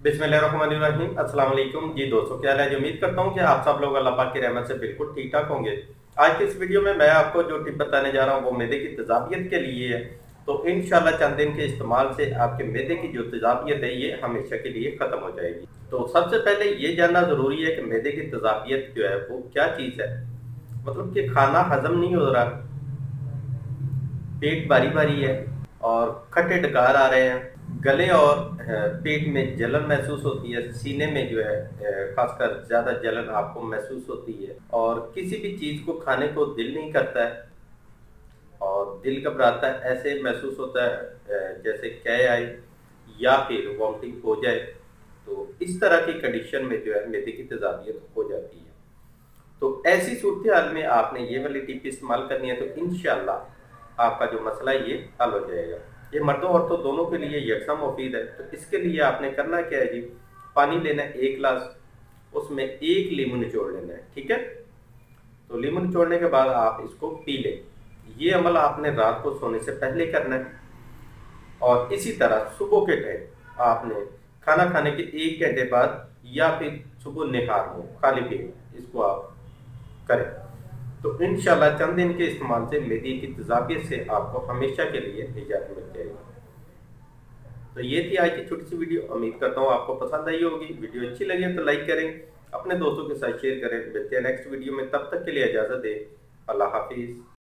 बिस्मिल्लाहिर्रहमानिर्रहीम। अस्सलाम वालेकुम जी दोस्तों, क्या हाल है? उम्मीद करता हूँ कि आप सब लोग अल्लाह पाक की रहमत से बिल्कुल ठीक ठाक होंगे। आज की इस वीडियो में मैं आपको जो टिप बताने जा रहा हूँ वो मैदे की तेजाबियत के लिए है। तो इंशाल्लाह चंद दिन के इस्तेमाल से आपके मैदे की जो तेजाबियत है ये हमेशा के लिए ख़त्म हो जाएगी। तो सबसे पहले ये जानना ज़रूरी है कि मैदे की तेजाबियत जो है वो क्या चीज़ है। मतलब कि खाना हजम नहीं हो रहा, पेट भारी भारी है और खट्टे डकार आ रहे हैं, गले और पेट में जलन महसूस होती है, सीने में जो है खासकर ज़्यादा जलन आपको महसूस होती है और किसी भी चीज़ को खाने को दिल नहीं करता है और दिल घबराता है, ऐसे महसूस होता है जैसे कै आए या फिर वॉमिटिंग हो जाए। तो इस तरह की कंडीशन में जो है मैदे की तेजाबियत हो जाती है। तो ऐसी सूरत हाल में आपने ये वाली टिप इस्तेमाल करनी है, तो इंशाल्लाह आपका जो मसला है ये हल हो जाएगा। ये मर्दों औरतों दोनों के लिए यकसा मुफीद है। तो इसके लिए आपने करना क्या है जी, पानी लेना है 1 गिलास, उसमें 1 लीमू निचोड़ लेना है, ठीक है। तो लीमू निचोड़ने के बाद आप इसको पी लें। ये अमल आपने रात को सोने से पहले करना है और इसी तरह सुबह के टाइम आपने खाना खाने के 1 घंटे बाद या फिर सुबह निहार हो खाली पेट इसको आप करें। तो इंशाल्लाह चंद दिन के इस्तेमाल से मैदे की तेजाबियत से आपको हमेशा के लिए निजात मिल जाएगी। तो ये थी आज की छोटी सी वीडियो। उम्मीद करता हूँ आपको पसंद आई होगी। वीडियो अच्छी लगे तो लाइक करें, अपने दोस्तों के साथ शेयर करें। मिलते हैं नेक्स्ट वीडियो में, तब तक के लिए इजाज़त दें। अल्लाह हाफिज़।